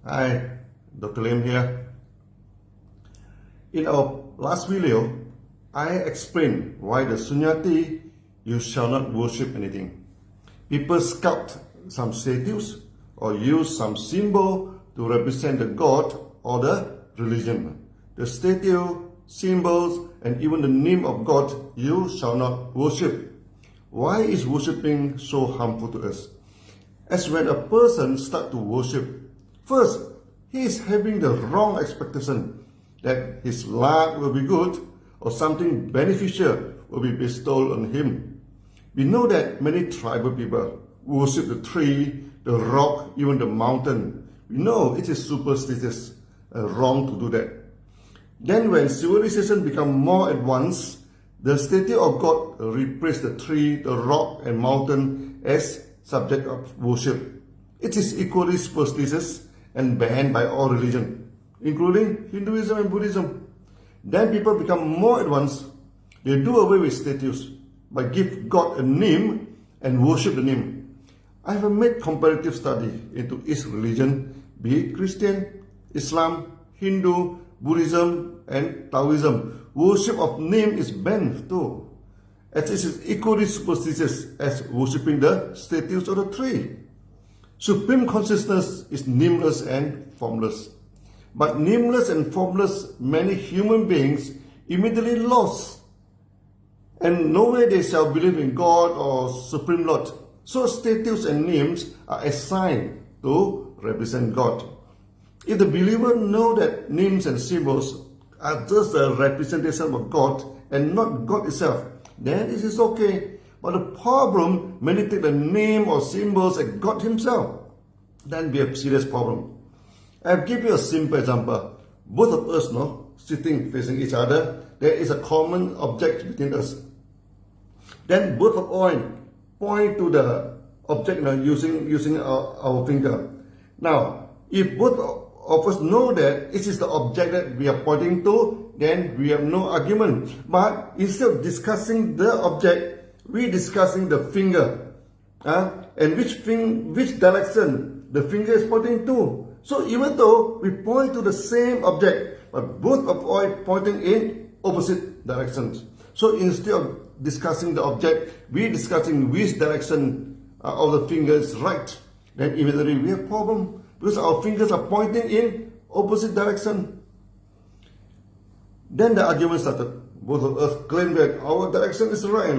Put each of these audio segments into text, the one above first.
Hi, Dr. Lim here. In our last video, I explained why the Sunyati, you shall not worship anything. People sculpt some statues or use some symbol to represent the god or the religion. The statue, symbols, and even the name of God you shall not worship. Why is worshipping so harmful to us? As when a person starts to worship, first, he is having the wrong expectation that his luck will be good or something beneficial will be bestowed on him. We know that many tribal people worship the tree, the rock, even the mountain. We know it is superstitious, wrong to do that. Then when civilization become more advanced, the statue of God replace the tree, the rock and mountain as subject of worship. It is equally superstitious and banned by all religion, including Hinduism and Buddhism. Then people become more advanced. They do away with statues, but give God a name and worship the name. I have made comparative study into each religion, be it Christian, Islam, Hindu, Buddhism and Taoism. Worship of name is banned too, as it is equally superstitious as worshipping the statues of the tree. Supreme consciousness is nameless and formless. But nameless and formless, many human beings immediately lost. And no way they shall believe in God or Supreme Lord. So statues and names are assigned to represent God. If the believer know that names and symbols are just a representation of God and not God itself, then it is okay. But the problem, many take the name or symbols as God himself. Then we have serious problem. I'll give you a simple example. Both of us, sitting facing each other, there is a common object between us. Then both of us point to the object using our finger. Now, if both of us know that it is the object that we are pointing to, then we have no argument. But instead of discussing the object, we discussing the finger. And which direction the finger is pointing to. So even though we point to the same object, but both of us pointing in opposite directions. So instead of discussing the object, we discussing which direction of the finger is right. Then immediately we have problem because our fingers are pointing in opposite direction. Then the argument started. Both of us claim that our direction is right,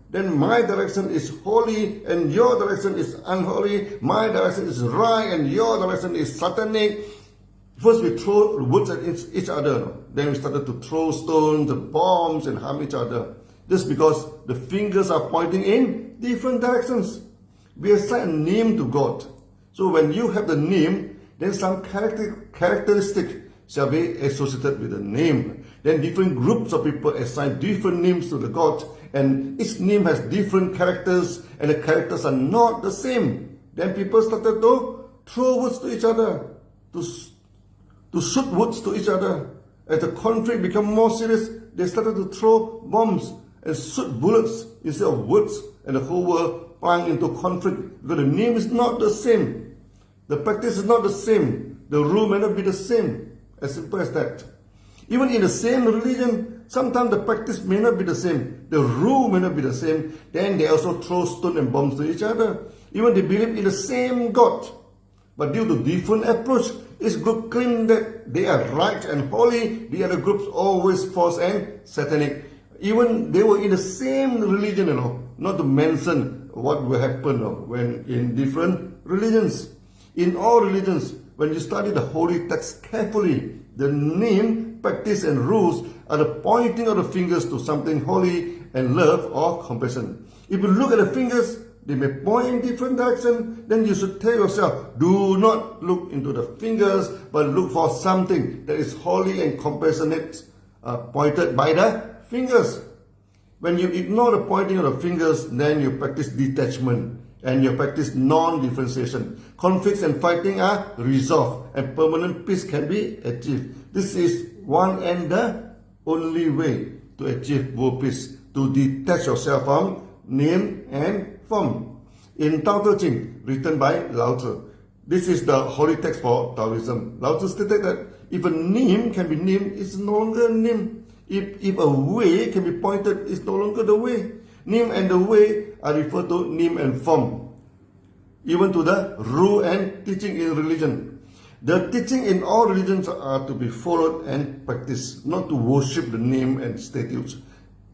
Then my direction is holy and your direction is unholy. My direction is right and your direction is satanic. First we throw words at each other. Then we started to throw stones and bombs and harm each other. Just because the fingers are pointing in different directions. We assign a name to God. So when you have the name, then some characteristic shall be associated with the name. Then different groups of people assign different names to the God, and each name has different characters, and the characters are not the same. Then people started to throw words to each other, to shoot words to each other. As the conflict became more serious, they started to throw bombs and shoot bullets instead of words, and the whole world plunged into conflict because the name is not the same. The practice is not the same. The rule may not be the same. As simple as that. Even in the same religion, sometimes the practice may not be the same. The rule may not be the same. Then they also throw stones and bombs to each other. Even they believe in the same God. But due to different approach, each group claim that they are right and holy. The other groups always false and satanic. Even they were in the same religion, not to mention what will happen when in different religions. In all religions, when you study the holy text carefully, the name, practice and rules are the pointing of the fingers to something holy and love or compassion. If you look at the fingers, they may point in different directions, then you should tell yourself, do not look into the fingers, but look for something that is holy and compassionate, pointed by the fingers. When you ignore the pointing of the fingers, then you practice detachment. And you practice non-differentiation. Conflicts and fighting are resolved and permanent peace can be achieved. This is one and the only way to achieve world peace, to detach yourself from name and form. In Tao Te Ching, written by Lao Tzu, This is the holy text for Taoism. Lao Tzu stated that if a name can be named, it's no longer a name. If a way can be pointed, it's no longer the way. Name and the way are referred to name and form, even to the rule and teaching in religion. The teaching in all religions are to be followed and practiced, not to worship the name and statutes.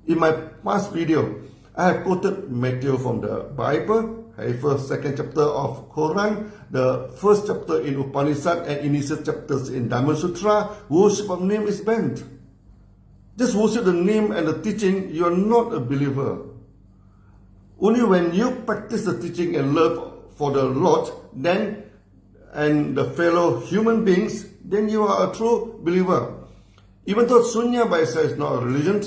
In my past video, I have quoted Matthew from the Bible, first, second chapter of Quran, the first chapter in Upanishad, and initial chapters in Dhamma Sutra. Worship of name is banned. Just worship the name and the teaching, you are not a believer. Only when you practice the teaching and love for the Lord, then and the fellow human beings, then you are a true believer. Even though Sunya by itself is not a religion,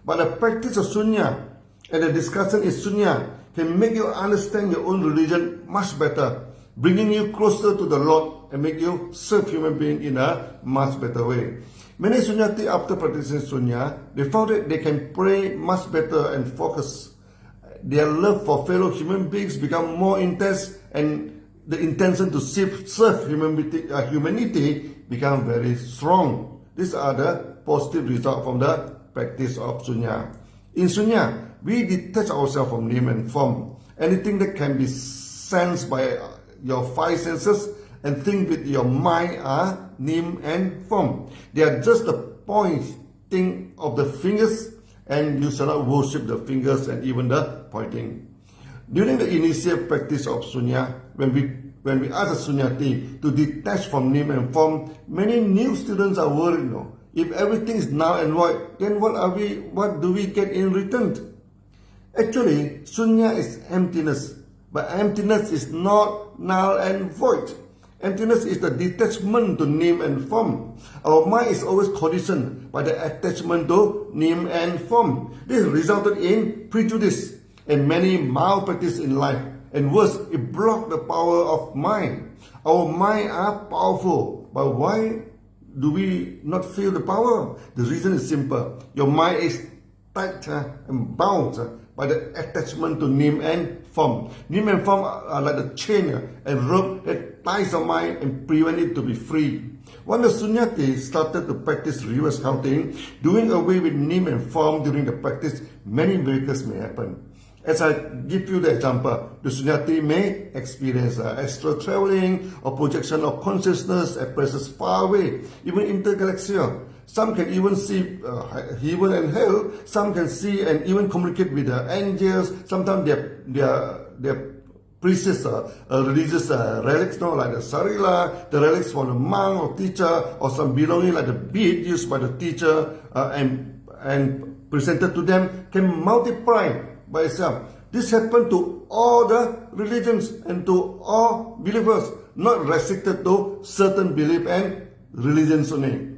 but the practice of Sunya and the discussion in Sunya can make you understand your own religion much better, bringing you closer to the Lord and make you serve human beings in a much better way. Many Sunyati, after practicing Sunya, they found that they can pray much better and focus. Their love for fellow human beings become more intense, and the intention to serve humanity become very strong. These are the positive results from the practice of Sunya. In Sunya, we detach ourselves from name and form. Anything that can be sensed by your five senses and think with your mind are name and form. They are just the pointing of the fingers, and you shall not worship the fingers and even the pointing. During the initial practice of Sunya, when we ask a Sunyati to detach from name and form, many new students are worried. If everything is null and void, then what do we get in return? Actually, Sunya is emptiness, but emptiness is not null and void. Emptiness is the detachment to name and form. Our mind is always conditioned by the attachment to name and form. This resulted in prejudice and many malpractice in life. And worse, it blocked the power of mind. Our mind are powerful, but why do we not feel the power? The reason is simple. Your mind is tight and bound by the attachment to name and form. Name and form are like the chain and rope that ties the mind and prevent it to be free. When the Sunyati started to practice reverse counting, doing away with name and form during the practice, many miracles may happen. As I give you the example, the Sunyati may experience astral traveling or projection of consciousness at places far away, even intergalaxial. Some can even see heaven and hell. Some can see and even communicate with the angels. Sometimes they're precious religious relics, like the sarila, the relics from the monk or teacher, or some belonging like the bead used by the teacher and presented to them can multiply by itself. This happened to all the religions and to all believers, not restricted to certain belief and religions only.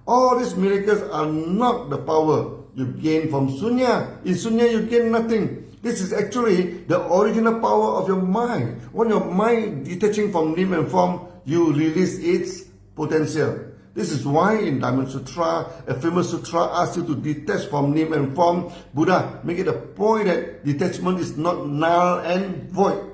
All these miracles are not the power you gain from Sunya. In Sunya you gain nothing. This is actually the original power of your mind. When your mind detaching from name and form, you release its potential. This is why in Dhamma Sutra, a famous sutra asks you to detach from name and form. Buddha make it a point that detachment is not null and void.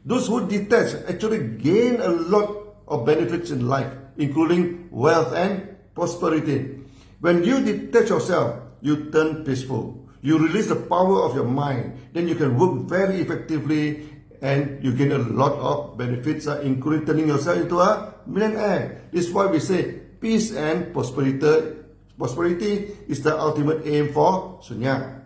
Those who detach actually gain a lot of benefits in life, including wealth and prosperity. When you detach yourself, you turn peaceful. You release the power of your mind. Then you can work very effectively and you gain a lot of benefits, including turning yourself into a millionaire. This is why we say peace and prosperity is the ultimate aim for Sunya.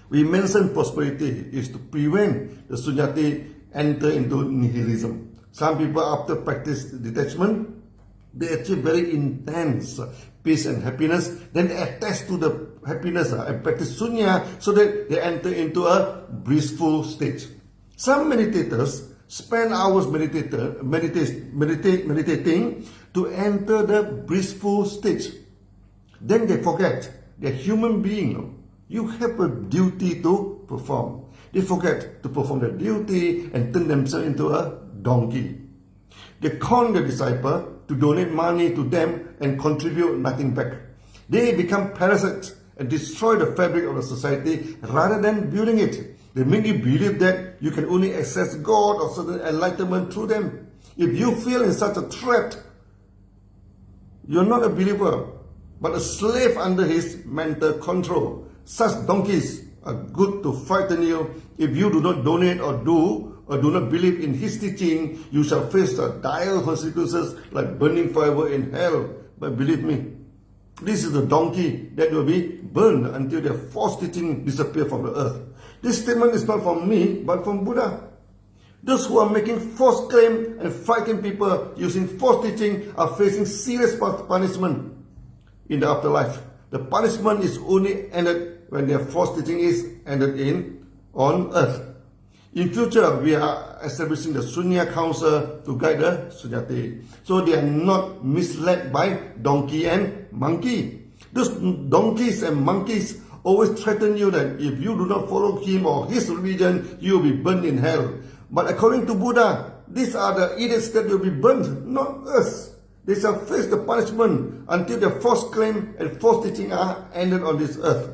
We mentioned prosperity is to prevent the Sunyati enter into nihilism. Some people after practice detachment, they achieve very intense peace and happiness. Then they attach to the happiness and practice Sunya so that they enter into a blissful state. Some meditators spend hours meditating to enter the blissful state. Then they forget they're human being. You have a duty to perform. They forget to perform the duty and turn themselves into a donkey. They con the disciple to donate money to them and contribute nothing back. They become parasites and destroy the fabric of the society rather than building it. They make you believe that you can only access God or certain enlightenment through them. If you feel in such a trap, you're not a believer, but a slave under his mental control. Such donkeys are good to frighten you. If you do not donate or do not believe in his teaching, you shall face the dire consequences like burning forever in hell. But believe me, this is the donkey that will be burned until their false teaching disappear from the earth. This statement is not from me, but from Buddha. Those who are making false claim and fighting people using false teaching are facing serious punishment in the afterlife. The punishment is only ended when their false teaching is ended on earth. In future, we are establishing the Sunya Council to guide the Sunyati, so they are not misled by donkey and monkey. Those donkeys and monkeys always threaten you that if you do not follow him or his religion, you will be burned in hell. But according to Buddha, these are the idiots that will be burned, not us. They shall face the punishment until their false claim and false teaching are ended on this earth.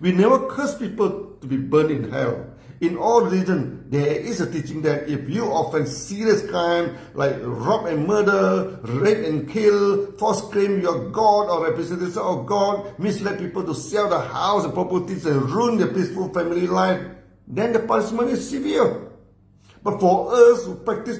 We never curse people to be burned in hell. In all religion, there is a teaching that if you offend serious crime like rob and murder, rape and kill, false claim you're God or representative of God, mislead people to sell the house and properties and ruin their peaceful family life, then the punishment is severe. But for us who practice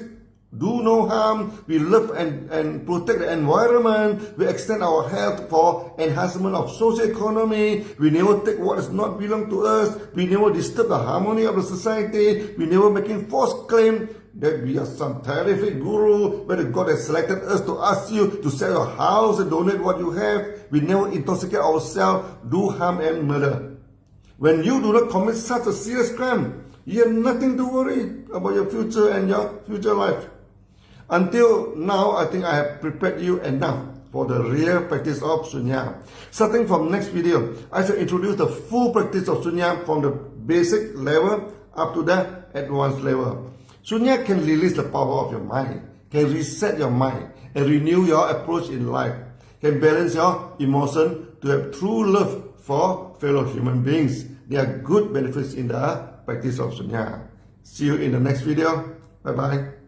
do no harm, we love and protect the environment, we extend our help for enhancement of social economy, we never take what does not belong to us, we never disturb the harmony of the society, we never making false claim that we are some terrific guru, whether God has selected us to ask you to sell your house and donate what you have, we never intoxicate ourselves, do harm and murder. When you do not commit such a serious crime, you have nothing to worry about your future and your future life. Until now, I think I have prepared you enough for the real practice of Sunya. Starting from next video, I shall introduce the full practice of Sunya from the basic level up to the advanced level. Sunya can release the power of your mind, can reset your mind, and renew your approach in life, can balance your emotion to have true love for fellow human beings. There are good benefits in the practice of Sunya. See you in the next video. Bye-bye.